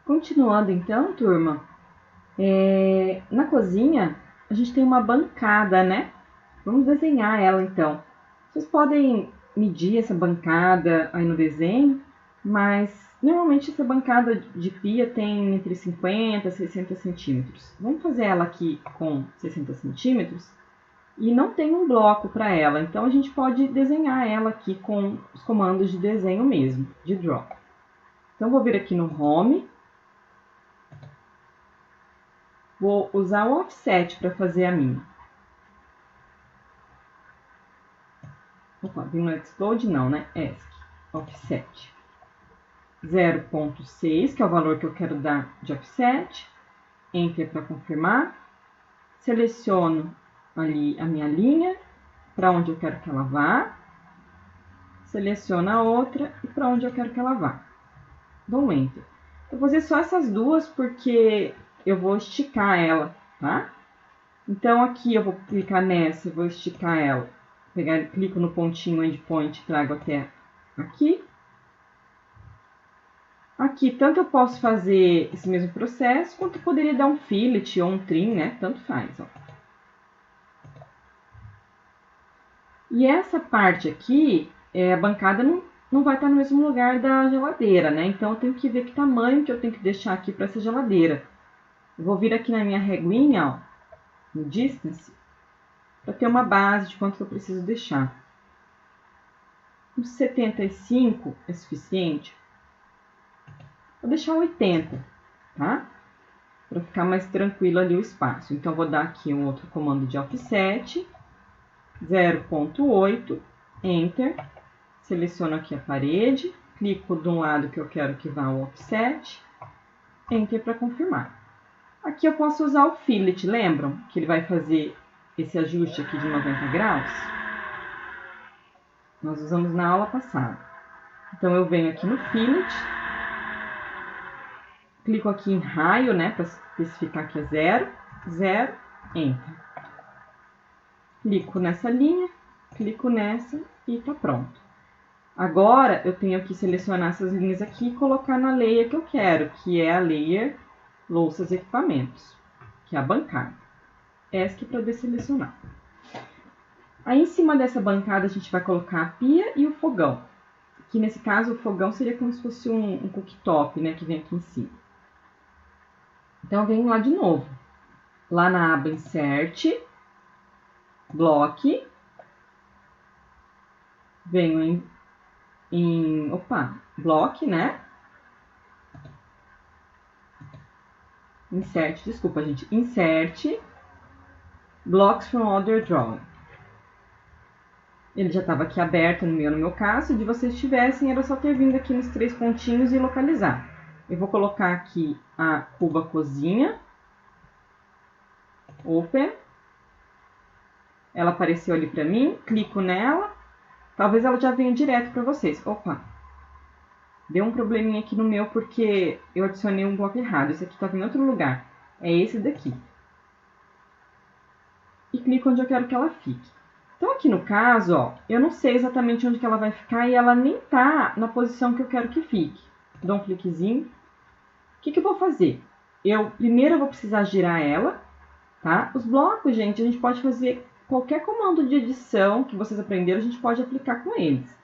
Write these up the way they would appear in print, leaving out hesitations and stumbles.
Continuando então, turma, na cozinha a gente tem uma bancada, né? Vamos desenhar ela então. Vocês podem medir essa bancada aí no desenho, mas normalmente essa bancada de pia tem entre 50 e 60 centímetros. Vamos fazer ela aqui com 60 centímetros e não tem um bloco para ela, então a gente pode desenhar ela aqui com os comandos de desenho mesmo, de Draw. Então vou vir aqui no Home. Vou usar o offset para fazer a minha. Opa, vim no Explode? Não, né? ESC. Offset. 0.6, que é o valor que eu quero dar de offset. Enter para confirmar. Seleciono ali a minha linha, para onde eu quero que ela vá. Seleciono a outra e para onde eu quero que ela vá. Dou Enter. Eu vou fazer só essas duas porque eu vou esticar ela, tá? Então, aqui eu vou clicar nessa, vou esticar ela. Clico no pontinho Endpoint e trago até aqui. Aqui, tanto eu posso fazer esse mesmo processo, quanto eu poderia dar um fillet ou um trim, né? Tanto faz, ó. E essa parte aqui, a bancada não vai estar no mesmo lugar da geladeira, né? Então, eu tenho que ver que tamanho que eu tenho que deixar aqui para essa geladeira. Eu vou vir aqui na minha reguinha, ó, no Distance, para ter uma base de quanto eu preciso deixar. Uns 75 é suficiente. Vou deixar 80, tá? Para ficar mais tranquilo ali o espaço. Então, vou dar aqui um outro comando de offset, 0.8, Enter. Seleciono aqui a parede, clico de um lado que eu quero que vá o offset, Enter para confirmar. Aqui eu posso usar o fillet, lembram? Que ele vai fazer esse ajuste aqui de 90 graus? Nós usamos na aula passada. Então, eu venho aqui no fillet, clico aqui em raio, né, para especificar que é 0, 0, Enter. Clico nessa linha, clico nessa e tá pronto. Agora, eu tenho que selecionar essas linhas aqui e colocar na layer que eu quero, que é a layer Louças e Equipamentos, que é a bancada. ESC para desselecionar. Aí, em cima dessa bancada, a gente vai colocar a pia e o fogão. Que nesse caso, o fogão seria como se fosse um cooktop, né, que vem aqui em cima. Então, eu venho lá de novo. Lá na aba Insert, Block, venho Block, né? Insert, desculpa, gente. Insert, Blocks from Other Drawing. Ele já estava aqui aberto no meu caso. Se vocês tivessem, era só ter vindo aqui nos 3 pontinhos e localizar. Eu vou colocar aqui a cuba cozinha. Open. Ela apareceu ali para mim. Clico nela. Talvez ela já venha direto para vocês. Opa! Deu um probleminha aqui no meu porque eu adicionei um bloco errado. Esse aqui estava em outro lugar. É esse daqui. E clico onde eu quero que ela fique. Então, aqui no caso, ó, eu não sei exatamente onde que ela vai ficar e ela nem tá na posição que eu quero que fique. Dou um cliquezinho. O que eu vou fazer? Primeiro eu vou precisar girar ela, tá? Os blocos, gente, a gente pode fazer qualquer comando de edição que vocês aprenderam, a gente pode aplicar com eles.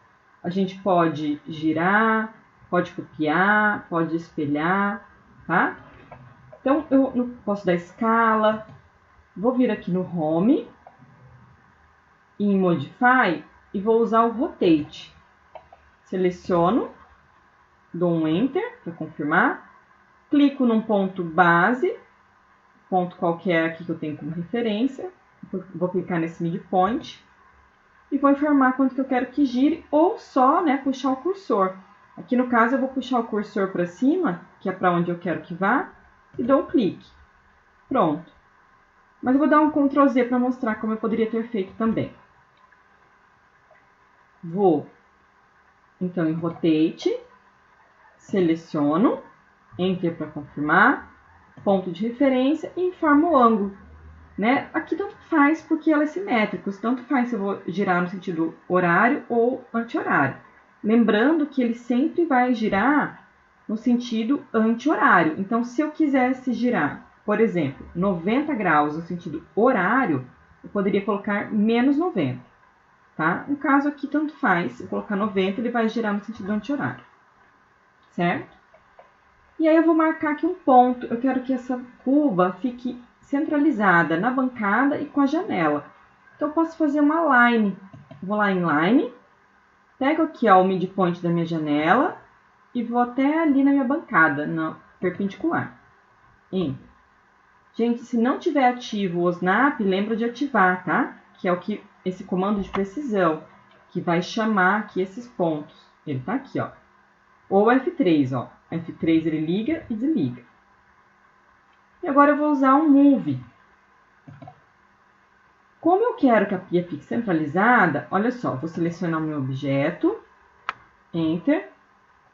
A gente pode girar, pode copiar, pode espelhar, tá? Então, eu posso dar escala. Vou vir aqui no Home, em Modify, e vou usar o Rotate. Seleciono, dou um Enter para confirmar, clico num ponto base, ponto qualquer aqui que eu tenho como referência, vou clicar nesse midpoint e vou informar quanto que eu quero que gire, ou só, né, puxar o cursor. Aqui no caso eu vou puxar o cursor para cima, que é para onde eu quero que vá, e dou um clique. Pronto. Mas eu vou dar um Ctrl Z para mostrar como eu poderia ter feito também. Vou, então, em Rotate, seleciono, Enter para confirmar, ponto de referência e informo o ângulo. Né? Aqui tanto faz porque ela é simétrica, tanto faz se eu vou girar no sentido horário ou anti-horário. Lembrando que ele sempre vai girar no sentido anti-horário. Então, se eu quisesse girar, por exemplo, 90 graus no sentido horário, eu poderia colocar menos 90, tá? No caso aqui, tanto faz. Se eu colocar 90, ele vai girar no sentido anti-horário, certo? E aí eu vou marcar aqui um ponto. Eu quero que essa cuba fique centralizada na bancada e com a janela. Então, eu posso fazer uma line. Vou lá em line, pego aqui ó, o midpoint da minha janela e vou até ali na minha bancada, na perpendicular. Gente, se não tiver ativo o snap, lembra de ativar, tá? Que é o que esse comando de precisão, que vai chamar aqui esses pontos. Ele tá aqui, ó. Ou F3, ó. F3 ele liga e desliga. E agora eu vou usar um move. Como eu quero que a pia fique centralizada, olha só, vou selecionar o meu objeto, Enter.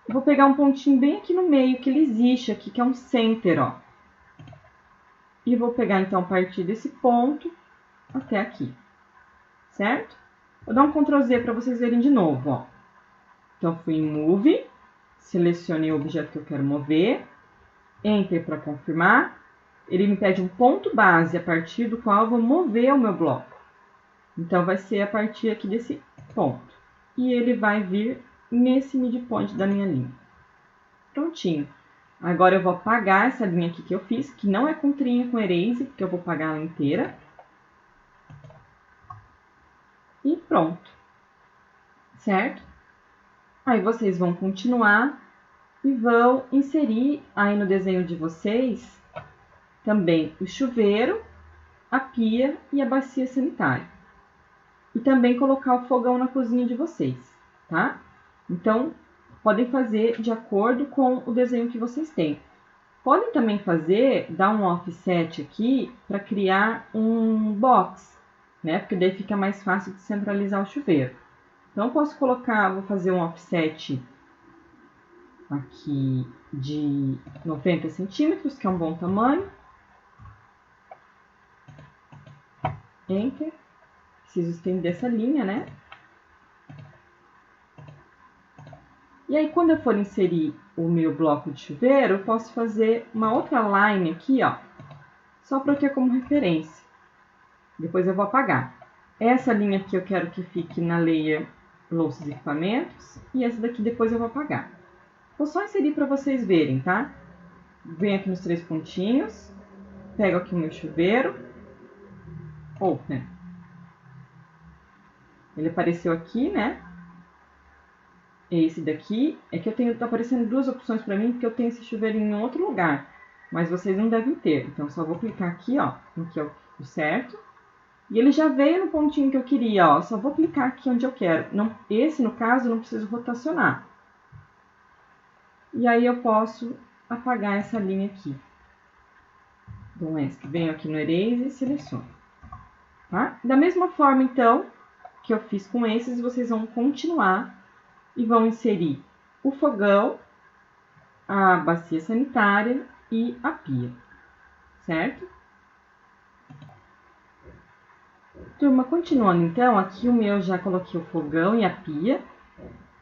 Eu vou pegar um pontinho bem aqui no meio, que ele existe aqui, que é um center, ó. E vou pegar, então, a partir desse ponto até aqui, certo? Vou dar um Ctrl Z para vocês verem de novo, ó. Então, fui em Move, selecionei o objeto que eu quero mover, Enter para confirmar. Ele me pede um ponto base a partir do qual eu vou mover o meu bloco. Então, vai ser a partir aqui desse ponto. E ele vai vir nesse midpoint da minha linha. Prontinho. Agora eu vou apagar essa linha aqui que eu fiz, que não é com trinha, com erase, porque eu vou apagar ela inteira. E pronto. Certo? Aí vocês vão continuar e vão inserir aí no desenho de vocês também o chuveiro, a pia e a bacia sanitária. E também colocar o fogão na cozinha de vocês, tá? Então, podem fazer de acordo com o desenho que vocês têm. Podem também dar um offset aqui para criar um box, né? Porque daí fica mais fácil de centralizar o chuveiro. Então, eu posso colocar, vou fazer um offset aqui de 90 centímetros, que é um bom tamanho. Enter. Preciso estender essa linha, né? E aí, quando eu for inserir o meu bloco de chuveiro, eu posso fazer uma outra line aqui, ó. Só para ter como referência. Depois eu vou apagar. Essa linha aqui eu quero que fique na layer louças e equipamentos. E essa daqui depois eu vou apagar. Vou só inserir para vocês verem, tá? Venho aqui nos 3 pontinhos. Pego aqui o meu chuveiro. Open. Ele apareceu aqui, né? Esse daqui é que tá aparecendo 2 opções para mim, porque eu tenho esse chuveiro em outro lugar. Mas vocês não devem ter. Então, só vou clicar aqui, ó, no que é o certo. E ele já veio no pontinho que eu queria, ó. Só vou clicar aqui onde eu quero. Esse, no caso, eu não preciso rotacionar. E aí, eu posso apagar essa linha aqui. Dou ESC. Venho aqui no Erase e seleciono. Tá? Da mesma forma, então, que eu fiz com esses, vocês vão continuar e vão inserir o fogão, a bacia sanitária e a pia, certo? Turma, continuando então, aqui o meu já coloquei o fogão e a pia.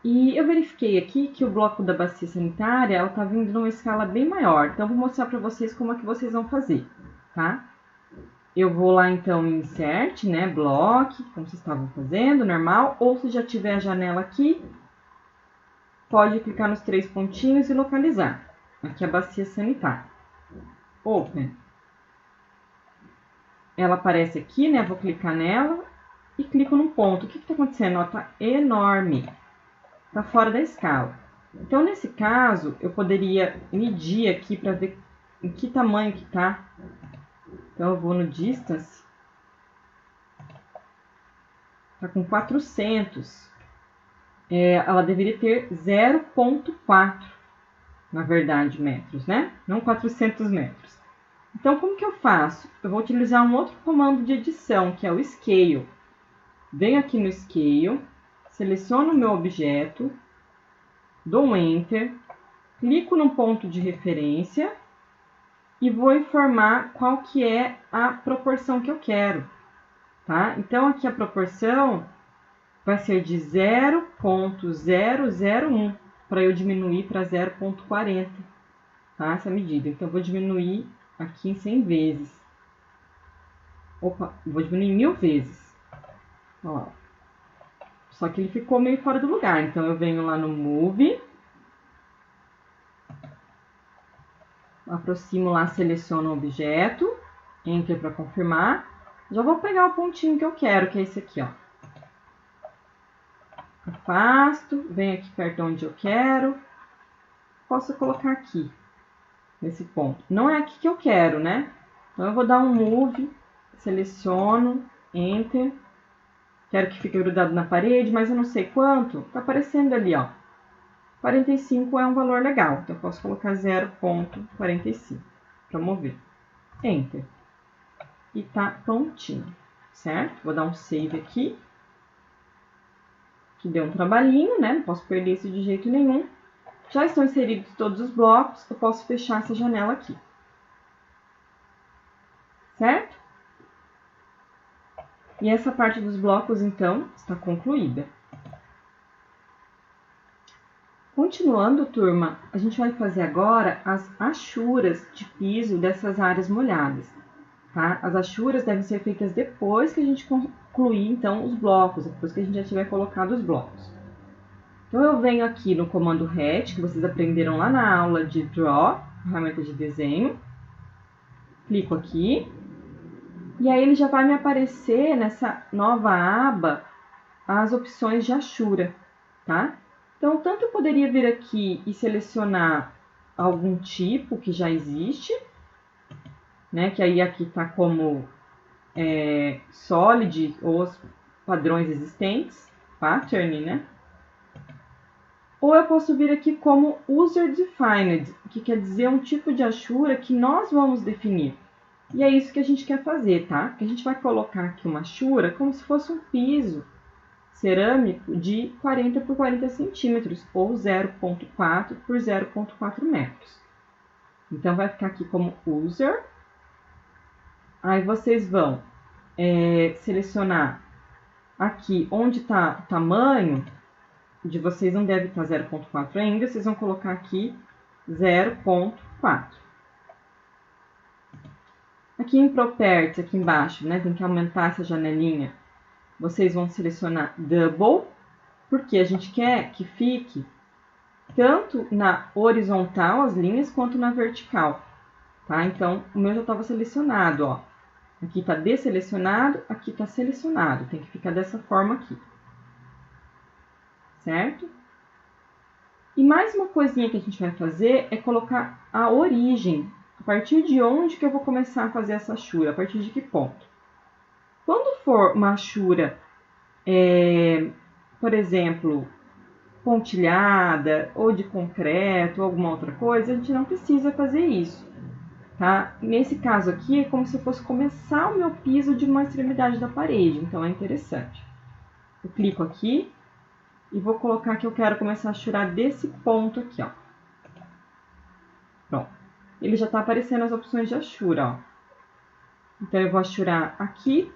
E eu verifiquei aqui que o bloco da bacia sanitária, ela tá vindo numa escala bem maior. Então, vou mostrar para vocês como é que vocês vão fazer, tá? Eu vou lá então em Insert, né, Block, como vocês estavam fazendo, normal. Ou se já tiver a janela aqui, pode clicar nos 3 pontinhos e localizar. Aqui a bacia sanitária. Open. Ela aparece aqui, né? Vou clicar nela e clico num ponto. O que está acontecendo? Ela está enorme. Está fora da escala. Então, nesse caso, eu poderia medir aqui para ver em que tamanho que está. Então, eu vou no Distance. Está com 400. Ela deveria ter 0,4, na verdade, metros, né? Não 400 metros. Então, como que eu faço? Eu vou utilizar um outro comando de edição, que é o Scale. Venho aqui no Scale, seleciono o meu objeto, dou um Enter, clico no ponto de referência e vou informar qual que é a proporção que eu quero, tá? Então, aqui a proporção vai ser de 0,001. para eu diminuir para 0,40, tá? Essa medida. Então, eu vou diminuir aqui em 100 vezes. Opa, vou diminuir 1000 vezes. Ó lá. Só que ele ficou meio fora do lugar. Então, eu venho lá no Move. Aproximo lá, seleciono o objeto. Enter para confirmar. Já vou pegar o pontinho que eu quero, que é esse aqui, ó. Afasto, venho aqui perto onde eu quero. Posso colocar aqui, nesse ponto. Não é aqui que eu quero, né? Então, eu vou dar um Move, seleciono, Enter. Quero que fique grudado na parede, mas eu não sei quanto. Tá aparecendo ali, ó. 45 é um valor legal. Então, eu posso colocar 0,45 para mover. Enter. E tá prontinho, certo? Vou dar um Save aqui. Que deu um trabalhinho, né? Não posso perder isso de jeito nenhum. Já estão inseridos todos os blocos. Eu posso fechar essa janela aqui. Certo? E essa parte dos blocos, então, está concluída. Continuando, turma, a gente vai fazer agora as achuras de piso dessas áreas molhadas. Tá? As achuras devem ser feitas depois que a gente concluir, então, os blocos, depois que a gente já tiver colocado os blocos. Então, eu venho aqui no comando RET, que vocês aprenderam lá na aula de Draw, ferramenta de desenho. Clico aqui. E aí, ele já vai me aparecer nessa nova aba as opções de achura, tá? Então, tanto eu poderia vir aqui e selecionar algum tipo que já existe, né? Que aí aqui tá como Solid ou os padrões existentes, Pattern, né? Ou eu posso vir aqui como User Defined, que quer dizer um tipo de achura que nós vamos definir. E é isso que a gente quer fazer, tá? Porque a gente vai colocar aqui uma achura como se fosse um piso cerâmico de 40 por 40 centímetros, ou 0,4 por 0,4 metros. Então, vai ficar aqui como User. Aí, vocês vão selecionar aqui onde está o tamanho de vocês, não deve estar 0,4 ainda, vocês vão colocar aqui 0,4. Aqui em Properties, aqui embaixo, né, tem que aumentar essa janelinha. Vocês vão selecionar Double, porque a gente quer que fique tanto na horizontal, as linhas, quanto na vertical. Tá? Então, o meu já estava selecionado, ó. Aqui está desselecionado, aqui está selecionado. Tem que ficar dessa forma aqui. Certo? E mais uma coisinha que a gente vai fazer é colocar a origem. A partir de onde que eu vou começar a fazer essa achura? A partir de que ponto? Quando for uma achura, por exemplo, pontilhada, ou de concreto, ou alguma outra coisa, a gente não precisa fazer isso, tá? Nesse caso aqui, é como se eu fosse começar o meu piso de uma extremidade da parede, então é interessante. Eu clico aqui e vou colocar que eu quero começar a achurar desse ponto aqui, ó. Pronto. Ele já está aparecendo as opções de achura, ó. Então, eu vou achurar aqui.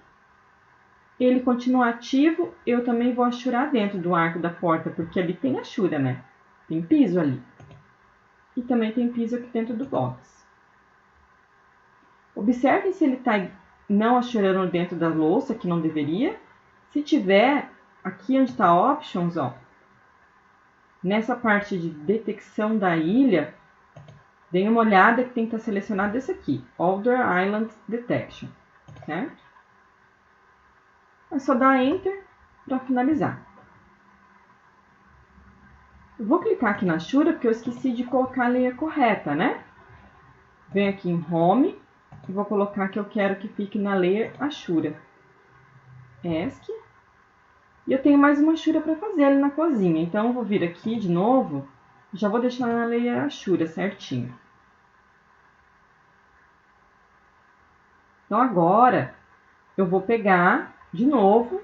Ele continua ativo, eu também vou achurar dentro do arco da porta, porque ali tem achura, né? Tem piso ali. E também tem piso aqui dentro do box. Observem se ele está não achurando dentro da louça, que não deveria. Se tiver, aqui onde está Options, ó, nessa parte de detecção da ilha, deem uma olhada que tem que estar selecionado esse aqui, Other Island Detection, certo? É só dar Enter para finalizar. Eu vou clicar aqui na achura porque eu esqueci de colocar a layer correta, né? Venho aqui em Home e vou colocar que eu quero que fique na layer achura. ESC. E eu tenho mais uma achura para fazer ali na cozinha. Então, eu vou vir aqui de novo e já vou deixar na layer achura certinho. Então, agora, eu vou pegar de novo,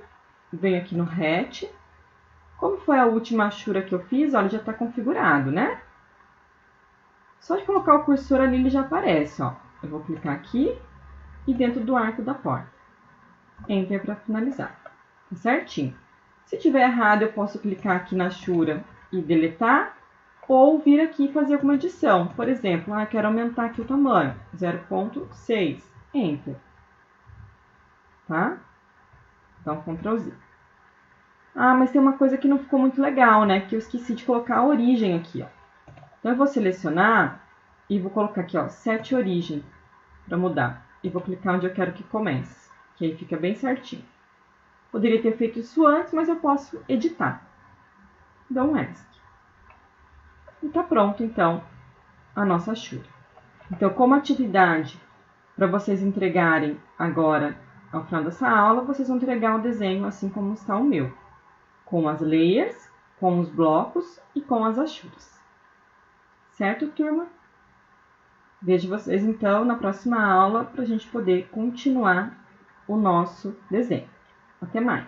venho aqui no Hatch. Como foi a última achura que eu fiz, olha, já está configurado, né? Só de colocar o cursor ali, ele já aparece, ó. Eu vou clicar aqui e dentro do arco da porta. Enter para finalizar. Tá certinho. Se tiver errado, eu posso clicar aqui na achura e deletar. ou vir aqui e fazer alguma adição. Por exemplo, quero aumentar aqui o tamanho, 0,6, Enter. Tá? Então, Ctrl Z. Mas tem uma coisa que não ficou muito legal, né? Que eu esqueci de colocar a origem aqui, ó. Então, eu vou selecionar e vou colocar aqui, ó, set origem, para mudar. E vou clicar onde eu quero que comece, que aí fica bem certinho. Poderia ter feito isso antes, mas eu posso editar. Dou um ESC. E tá pronto, então, a nossa Shura. Então, como atividade para vocês entregarem agora, ao final dessa aula, vocês vão entregar o desenho assim como está o meu. Com as layers, com os blocos e com as achuras. Certo, turma? Vejo vocês, então, na próxima aula para a gente poder continuar o nosso desenho. Até mais!